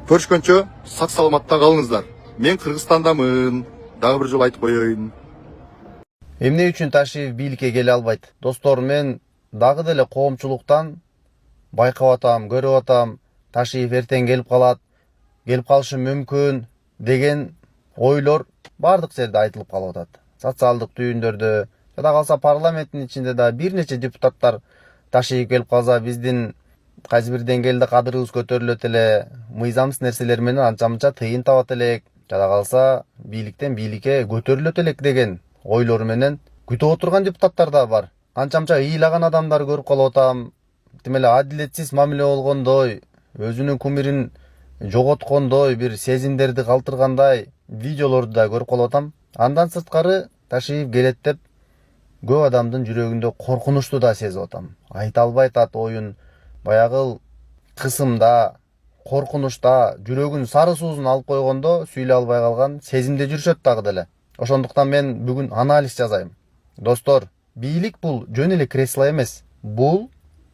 Көрүшкөнчө сак саламатта калыңыздар. Мен Кыргызстандамын. Дагы бир жолу айтып коеюн. Эмне үчүн Ташиев бийликке келе албайт? Достор, мен дагы деле коомчулуктан байкап атам, көрүп атам. Ташиев эртең келип калышы мүмкүн деген ойлор бардык жерде айтылып калып атат. Социалдык түйүндөрдө, жада калса парламенттин ичинде да бир нече депутаттар Ташиев келип калса биздин кайсы бир деңгээлде кадырыбыз көтөрүлөт эле, мыйзамсыз нерселер менен анча-мынча тыйын табат элек, жада калса бийликтен бийликке көтөрүлөт элек деген ойлор менен күтүп отурган депутаттар да бар. Анча-мынча ыйлаган адамдар көрүп калып атам. Тим эле адилетсиз мамиле болгондой, өзүнүн кумирин жоготкондой, бир сезимдерди калтыргандай видеолорду да көрүп калып атам. Андан сырткары Ташиев келет деп көп адамдын жүрөгүндө коркунучту да сезип атам. Айта албай атат оюн, баягы кысымда, коркунучта, жүрөгүнүн сары суусун алып койгондо сүйлөй албай калган сезимде жүрүшөт дагы деле. Ошондуктан мен бүгүн анализ жазайм. Достор, бийлик бул жөн эле кресло эмес. Бул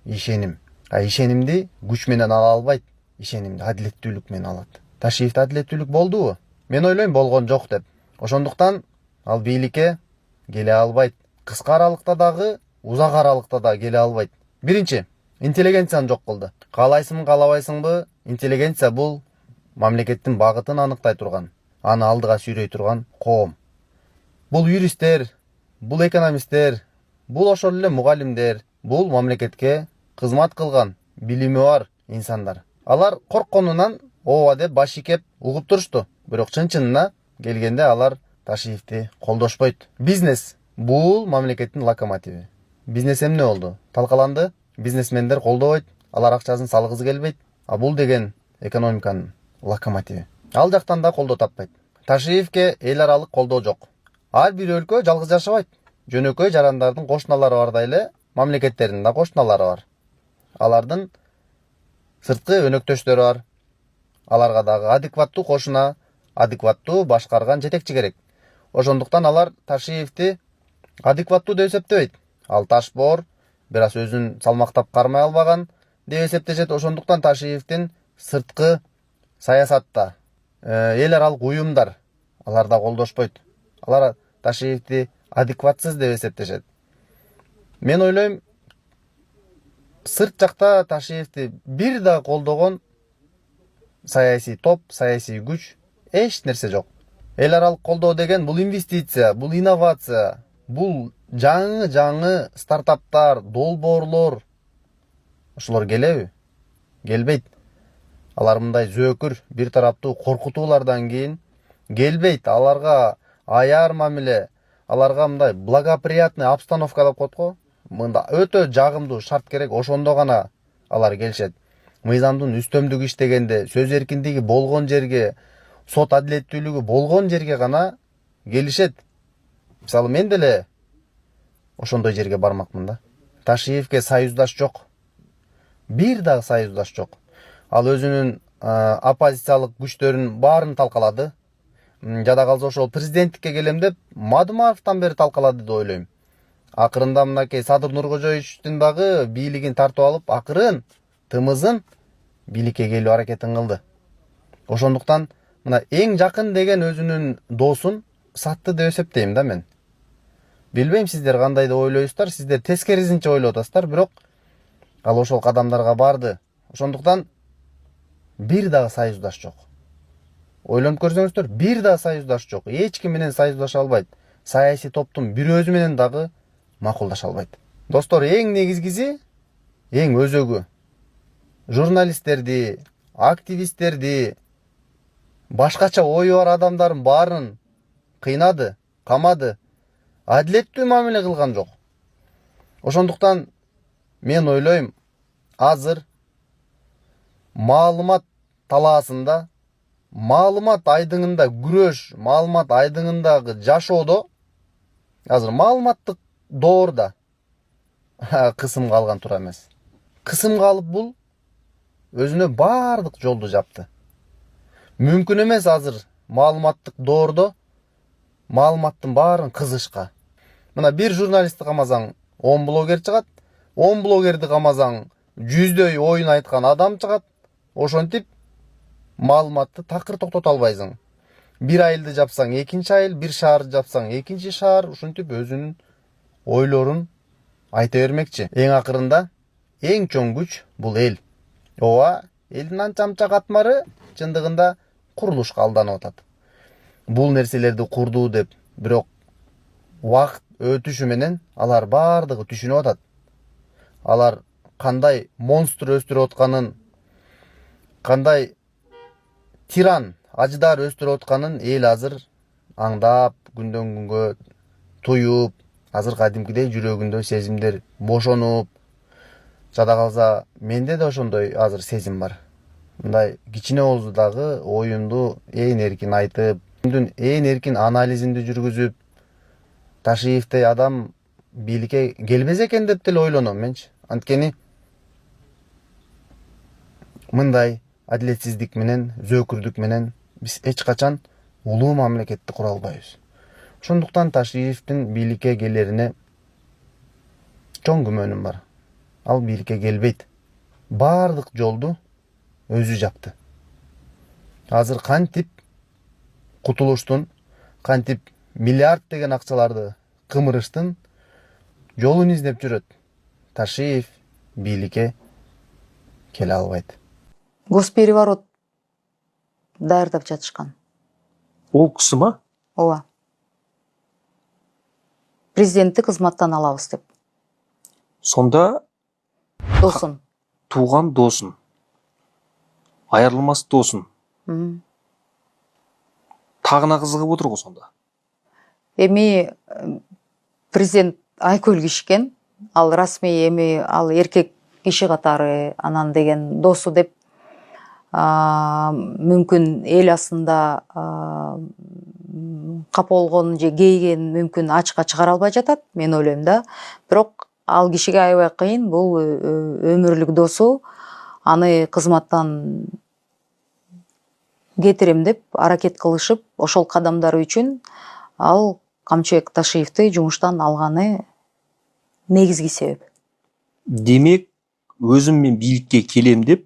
ишеним. Ишенимди күч менен ала албайт. Ишенимди адилеттүүлүк менен алат. Ташиевде адилеттүүлүк болдубу? Мен ойлойм болгон жок деп. Ошондуктан ал бийликке келе албайт. Кыска аралыкта дагы, узак аралыкта да келе албайт. Биринчи, интеллигенцияны жок кылды. Каалайсыңбы, каалабайсыңбы, интеллигенция бул мамлекеттин багытын аныктай турган, аны алдыга сүйрөй турган коом. Бул юристтер, бул экономисттер, бул ошол эле мугалимдер, бул мамлекетке кызмат кылган, билими бар инсандар. Алар коркконунан ооба деп баш ийкеп угуп турушту. Бирок чын-чынына келгенде алар Ташиевди колдошпойт. Бизнес бул мамлекеттин локомотиви. Бизнес эмне болду? Талкаланды. Бизнесмендер колдобойт, алар акчасын салгызы келбейт. А бул деген экономиканын локомотиви. Ал жактан да колдоо таппайт. Ташиевке эл аралык колдоо жок. Ар бир өлкө жалгыз жашабайт. Жөнөкөй жарандардын кошуналары бардай эле мамлекеттердин да кошуналары бар. Алардын сырткы өнөктөштөрү бар. Аларга дагы адекваттуу кошуна, адекваттуу башкарган жетекчи керек. Ошондуктан алар Ташиевди адекваттуу деп эсептебейт. Ал ташбоор, бир аз өзүн салмактап кармай албаган деп эсептешет. Ошондуктан Ташиевдин сырткы саясатта эл аралык уюмдар алар да колдошпойт. Алар Ташиевди адекватсыз деп эсептешет. Мен ойлойм, сырт жакта Ташиевди бир да колдогон саясий топ, саясий күч эч нерсе жок. Эл аралык колдоо деген бул инвестиция, бул инновация, бул жаңы стартаптар, долбоорлор. Ошолор келеби? келбейт. Алар мындай зөөкүр, бир тараптуу коркутуулардан кийин келбейт. Аларга аяр мамиле, аларга мындай благоприятный обстановка деп коет го. Мында өтө жагымдуу шарт керек, ошондо гана алар келишет. Мыйзамдын үстөмдүгү иштегенде, сөз эркиндиги болгон жерге, сот адилеттүүлүгү болгон жерге гана келишет. Мисалы мен деле ошондой жерге бармакмын да. Ташиевке союздаш жок. Бир дагы союздаш жок. Ал өзүнүн оппозициялык күчтөрүн баарын талкалады. Жада калса ошол президенттикке келем деп Мадумаровдон бери талкалады деп ойлойм. Акырында мынакей Садыр Нуркожоевичтин дагы бийлигин тартып алып, акырын тымызын бийликке келүү аракетин кылды. Ошондуктан мына эң жакын деген өзүнүн досун сатты деп эсептейм да мен. Билбейм сиздер кандай деп ойлойсуздар, сиздер тескерисинче ойлоп атасыздар, бирок ал ошол кадамдарга барды. Ошондуктан бир дагы союздаш жок. Ойлонуп көрсөңүздөр, бир дагы союздаш жок. Эч ким менен союздаша албайт. Саясий топтун бир өзү менен дагы макулдаша албайт. Достор, эң негизгиси, эң өзөгү журналисттерди, активисттерди, башкача ою бар адамдардын баарын кыйнады, камады, адилеттүү мамиле кылган жок. Ошондуктан мен ойлойм, азыр маалымат талаасында, маалымат айдыңында күрөш, маалымат айдыңындагы жашоодо, азыр маалыматтык доорда кысымга алган туура эмес. Кысымга алып бул өзүнө баардык жолду жапты. Мүмкүн эмес азыр маалыматтык доордо маалыматтын баарын кызышка. Мына бир журналистти камасаң 10 блогер чыгат, 10 блогерди камасаң 100дөй оюн айткан адам чыгат. Ошентип маалыматты такыр токтото албайсың. Бир айылды жапсаң экинчи айыл, бир шаарды жапсаң экинчи шаар, ушинтип өзүнүн ойлорун айта бермекчи. Эң акырында эң чоң күч бул эл. Ооба, элдин анча катмары чындыгында курулушка алданып атат. Бул нерселерди курду деп, бирок убакыт өтүшү менен алар баардыгы түшүнүп атат. Алар кандай монстр өстүрүп атканын, кандай тиран ажыдар өстүрүп атканын эл азыр аңдап, күндөн күнгө туюп, азыр кадимкидей жүрөгүндө сезимдер бошонуп, жада калса менде да ошондой азыр сезим бар. Мындай кичине болсо дагы оюмду ээн эркин айтып, ээн эркин анализимди жүргүзүп, Ташиевдей адам бийликке келбес экен деп деле ойлоном менчи. Анткени мындай адилетсиздик менен, зөөкүрдүк менен биз эч качан улуу мамлекетти кура албайбыз. Ошондуктан Ташиевдин бийликке келерине чоң күмөнүм бар. Ал бийликке келбейт. Баардык жолду өзү жапты. Азыр кантип кутулуштун, кантип миллиард деген акчаларды кымырыштын жолун издеп жүрөт. Ташиев бийликке келе албайт. Госпереворот даярдап жатышкан. Ол кісі ма? Ооба. Президентти кызматтан алабыз деп. Сонда Досун. туған досын. Айырылмас досын. Тағына қызығып отыр ғой сонда. Эми президент айкөл кишкен. Ал расмий эми ал эркек киши катары анан деген досу деп мүмкүн эл астында капа болгон же кейген мүмкүн ачыкка чыгара албай жатат, мен ойлойм да. Бирок ал кишиге аябай кыйын, бул өмүрлүк досу, аны кызматтан кетирем деп аракет кылышып, ошол кадамдары үчүн ал Камчыбек Ташиевди жумуштан алганы негизги себеп. Демек, өзім мен бийликке келем деп,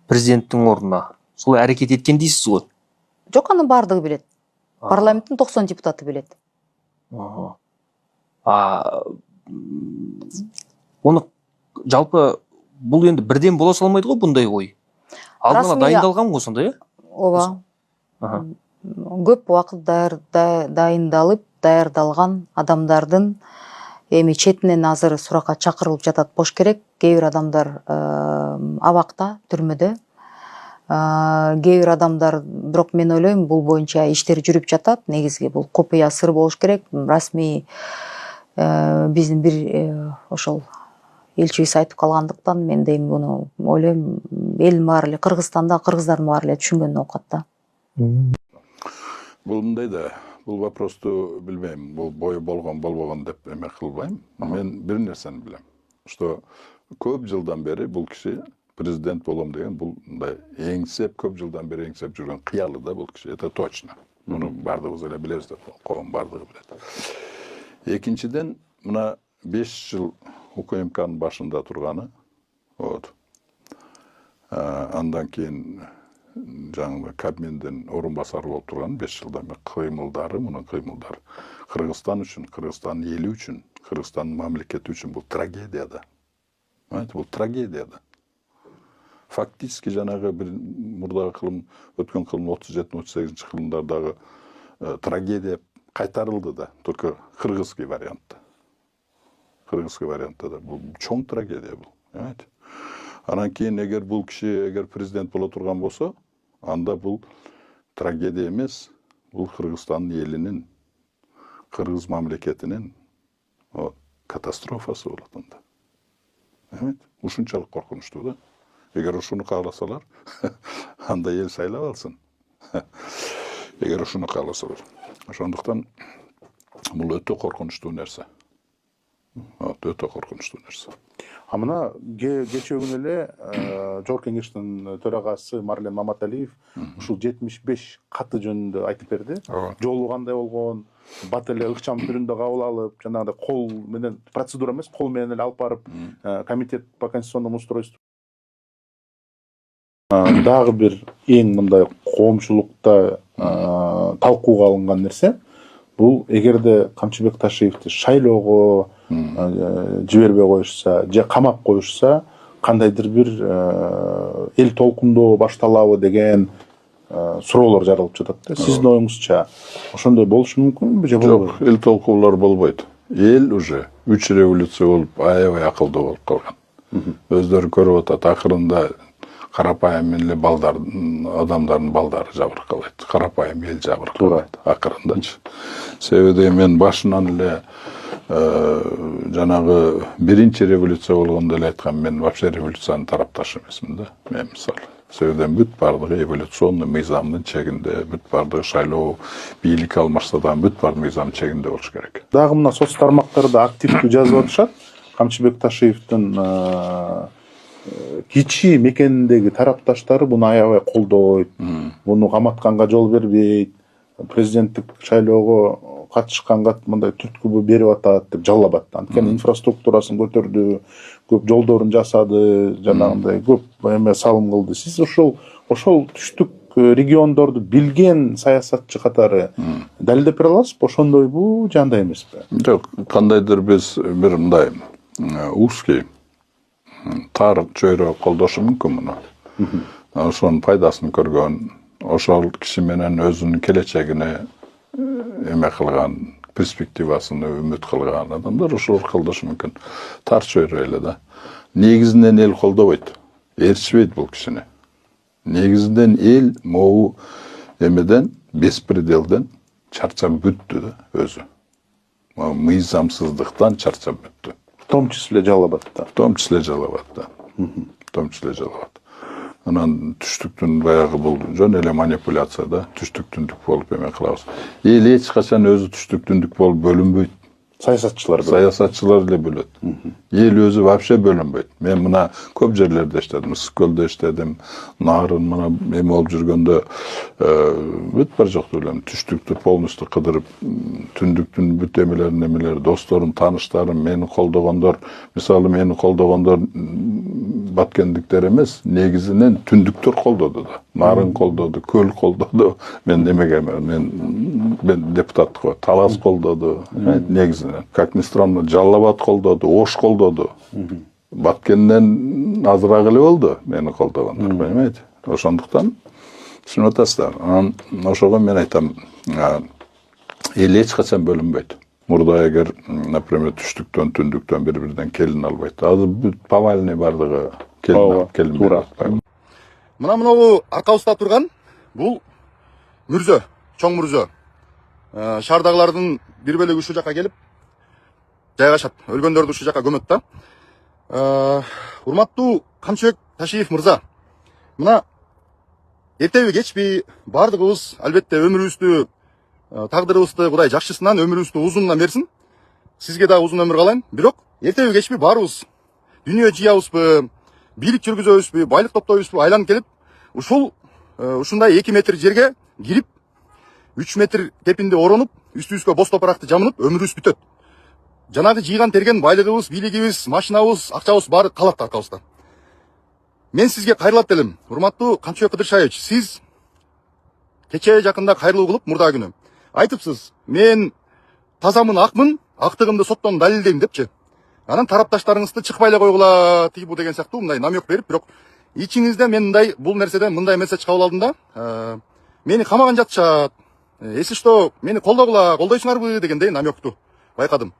президенттің орнына сол әрекет еткен дейсіз ғой? Жок, аны бардыгы билет. Парламенттин 90 депутаты билет. Оны жалпы бұл енді бірден бола салмайды ғой бұндай ой. Алдын ала дайындалған ғой сонда, иә? Ооба. Көп убакыт дайындалып, даярдалган адамдардын эми четинен азыр суракка чакырылып жатат болуш керек. Кээ бир адамдар абакта, түрмөдө. Кээ бир адамдар, бирок мен ойлойм бул боюнча иштер жүрүп жатат. Негизги бул купуя сыр болуш керек. Расмий биздин бир ошол элчибиз айтып калгандыктан мен дейм буну ойлойм элдин баары эле Кыргызстанда кыргыздардын баары эле түшүнгөн окат да. Бул мындай да, бул вопросту билбейм, бул бою болгон болбогон деп эме кылбайм. Мен бир нерсени билем, что көп жылдан бери бул киши президент болом деген бул мындай эңсеп, көп жылдан бери эңсеп жүргөн кыялы да бул киши, это точно. Муну бардыгыбыз эле билебиз деп, коом бардыгы билет. Экинчиден, мына 5 жыл УКМКнын башында турганы, вот. Андан кийин жаңы Кабминдин орун басары болуп турган 5 жылдан бери кыймылдары, мунун кыймылдары Кыргызстан үчүн, Кыргызстандын эли үчүн, Кыргызстандын мамлекети үчүн бул трагедия да. Бул трагедия да. Фактически жанагы бир мурдагы кылым, өткөн кылым 37-38 кылымдардагы трагедия кайтарылды да, только кыргызский вариантта. Кыргызский вариантта да бул чоң трагедия бул, понимаете? Анан кийин эгер бул киши президент боло турган болсо, анда бул трагедия эмес, бул Кыргызстандын элинин, кыргыз мамлекетинин катастрофасы болот анда. Понимаете? Ушунчалык коркунучтуу да. Эгер ушуну кааласалар, анда эл сайлап алсын. Эгер ушуну кааласалар. Ошондуктан бул өтө коркунучтуу нерсе. Өтө коркунучтуу нерсе. А мына кечээ күнү эле Жогорку Кеңештин төрагасы Марлен Маматалиев ушул 75 каты жөнүндө айтып берди. Жолу кандай болгон, бат эле ыкчам түрүндө кабыл алып, жанагындай кол менен процедура эмес, кол менен эле алып барып комитет по конституционному устройству. Дагы бир эң мындай коомчулукта талкууга алынган нерсе, бул эгерде Камчыбек Ташиевди шайлоого жибербей коюшса, же камап коюшса, кандайдыр бир эл толкундоо башталабы деген суроолор жаралып жатат да. Сиздин оюңузча ошондой болушу мүмкүнбү же болбойбу? Жок, эл толкуулар болбойт. Эл уже 3 революция болуп, аябай акылдуу болуп калган. Өздөрү көрүп атат, акырында карапайым эле балдардын, адамдардын балдары жабыркалайт. Карапайым эл жабыркалайт акырындачы. Себеби мен башынан эле жанагы биринчи революция болгондо эле айткам, мен вообще революциянын тарапташы эмесмин да. Мен мисалы. Себеби бүт бардыгы эволюционный мыйзамдын чегинде, бүт бардыгы шайлоо, бийлик алмаштырган бүт бардыгы мыйзам чегинде болуш керек. Дагы мына соц тармактарда активдүү жазып атышат. Камчыбек Ташиевдин кичи мекениндеги тарапташтары буну аябай колдойт, буну каматканга жол бербейт, президенттик шайлоого катышканга мындай түрткү берип атат деп жаллап атты. Анткени инфраструктурасын көтөрдү, көп жолдорун жасады, жанагындай көп эме салым кылды. Сиз ошол түштүк региондорду билген саясатчы катары далилдеп бере аласызбы? Ошондойбу, же андай эмеспи? Жок, кандайдыр биз бир мындай узкий тар чөйрө колдошу мүмкүн муну. Ошонун пайдасын көргөн, ошол киши менен өзүнүн келечегине эме кылган, перспективасыны үмүт кылган адамдар ошол колдошу мүмкүн. Тар чөйрө эле да. Негизинен эл колдобойт, ээрчишпейт бул кишини. Негизинен эл могу эмеден, беспределден чарчап бүттү да өзү. Мыйзамсыздыктан чарчап бүттү. В том числе жалабатта. В том числе жалабатта. В том числе жалабатта. Анан түштүктүн баягы бул жөн эле манипуляция да, түштүк-түндүк болуп эме кылабыз. Эл эч качан өзү түштүк-түндүк болуп бөлүнбөйт. Саясатчылар эле бөлөт. Эл өзү вообще бөлүнбөйт. Мен мына көп жерлерде иштедим, Ысык-Көлдө иштедим, Нарын мына эме болуп жүргөндө бүт бар жокту билем. Түштүктү полностью кыдырып, түндүктүн бүт эмелери, досторум, тааныштарым, мени колдогондор, мисалы мени колдогондор баткендиктер эмес, негизинен түндүктөр колдоду да. Нарын колдоду, Көл колдоду. Мен эмеге мен депутаттыкка Талас колдоду, негизинен. Как ни странно, Жалал-Абад колдоду, Ош колдоду. Баткенден азыраак эле болду мени колдогондор, понимаете? Ошондуктан түшүнүп атасыздар. Анан ошого мен айтам, эл эч качан бөлүнбөйт. Мурда эгер, например, түштүктөн, түндүктөн бири-биринен келин албайт. Азыр повальный бардыгы келин туура. берип. Мына аркабызда турган бул мүрзө, чоң мүрзө. Шаардагылардын бир бөлүгү ушул жака келип жайгашат. Өлгөндөрдү ушул жака көмөт да. Урматтуу Камчыбек Ташиев мырза, мына эртеби кечпи бардыгыбыз албетте өмүрүбүздү, тагдырыбызды Кудай жакшысынан өмүрүбүздү узунунан берсин. Сизге да узун өмүр каалайм. Бирок эртеби кечпи баарыбыз дүйнө жыябызбы, бийлик жүргүзөбүзбү, байлык топтойбузбу, айланып келип ушундай 2 метр жерге кирип 3 метр тепинде оронуп, үстүбүзгө боз топуракты жамынып өмүрүбүз бүтөт. Жанагы жыйган терген байлыгыбыз, бийлигибиз, машинабыз, акчабыз баары калат аркабызда. Мен сизге кайрылат элем. Урматтуу Камчыбек Кыдыршаевич, сиз кечээ жакында кайрылуу кылып мурда күнү айтыпсыз, мен тазамын, акмын, актыгымды соттон далилдейм депчи. Анан тарапташтарыңызды чыкпай эле койгула, тиги бу деген сыяктуу мындай намек берип, бирок ичиңизде мен мындай бул нерседен мындай месседж кабыл алдым да, мени камаган жатышат. Если что, мени колдогула, колдойсуңарбы дегендей намекту байкадым.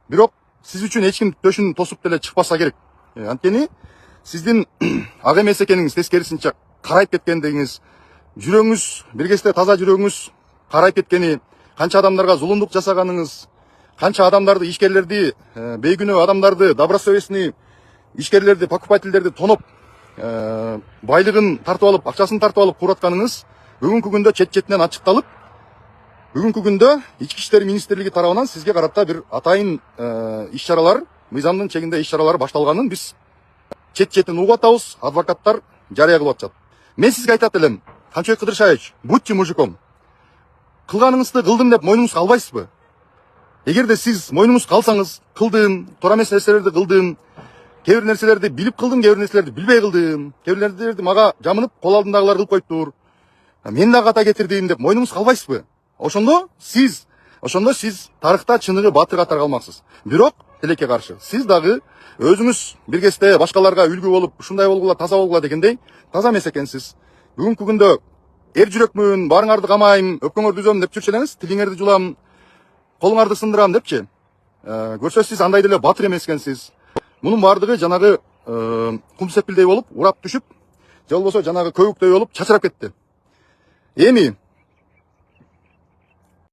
Бирок сиз үчүн эч ким төшүн тосуп деле чыкпаса керек. Анткени сиздин ак эмес экениңиз, тескерисинче карайып кеткендигиңиз, жүрөгүңүз, бир кезде таза жүрөгүңүз карайып кеткени, канча адамдарга зулумдук жасаганыңыз, канча адамдарды, ишкерлерди, бейгүнөө адамдарды, добросовестный ишкерлерди, покупательдерди тоноп, байлыгын тартып алып, акчасын тартып алып куратканыңыз бүгүнкү күндө чет-четинен ачыкталып, бүгүнкү күндө Ички иштер министрлиги тарабынан сизге карата бир атайын иш-чаралар, мыйзамдын чегинде иш-чаралар башталганын биз чет-четин угуп атабыз, адвокаттар жарыя кылып атышат. Мен сизге айтат элем, Камчыбек Кыдыршаевич, будьте мужиком. Кылганыңызды кылдым деп мойнуңузга албайсызбы? Эгерде сиз мойнуңузга алсаңыз, кылдым, туура эмес нерселерди кылдым, кээ бир нерселерди билип кылдым, кээ бир нерселерди билбей кылдым, кээ бир нерселерди мага жамынып, кол алдындагылар кылып коюптур. Мен да ката кетирдим деп мойнуңузга албайсызбы? Ошондо сиз тарыхта чыныгы батыр катары калмаксыз. Бирок тилекке каршы сиз дагы өзүңүз бир кезде башкаларга үлгү болуп, ушундай болгула, таза болгула дегендей таза эмес экенсиз. Бүгүнкү күндө эр жүрөкмүн, баарыңарды камайм, өпкөңөрдү үзөм деп жүрчү элеңиз, тилиңерди жулам, колуңарды сындырам депчи. Көрсө сиз андай деле батыр эмес экенсиз. Мунун баардыгы жанагы кум сепилдей болуп, урап түшүп, же болбосо жанагы көбүктөй болуп чачырап кетти. Эми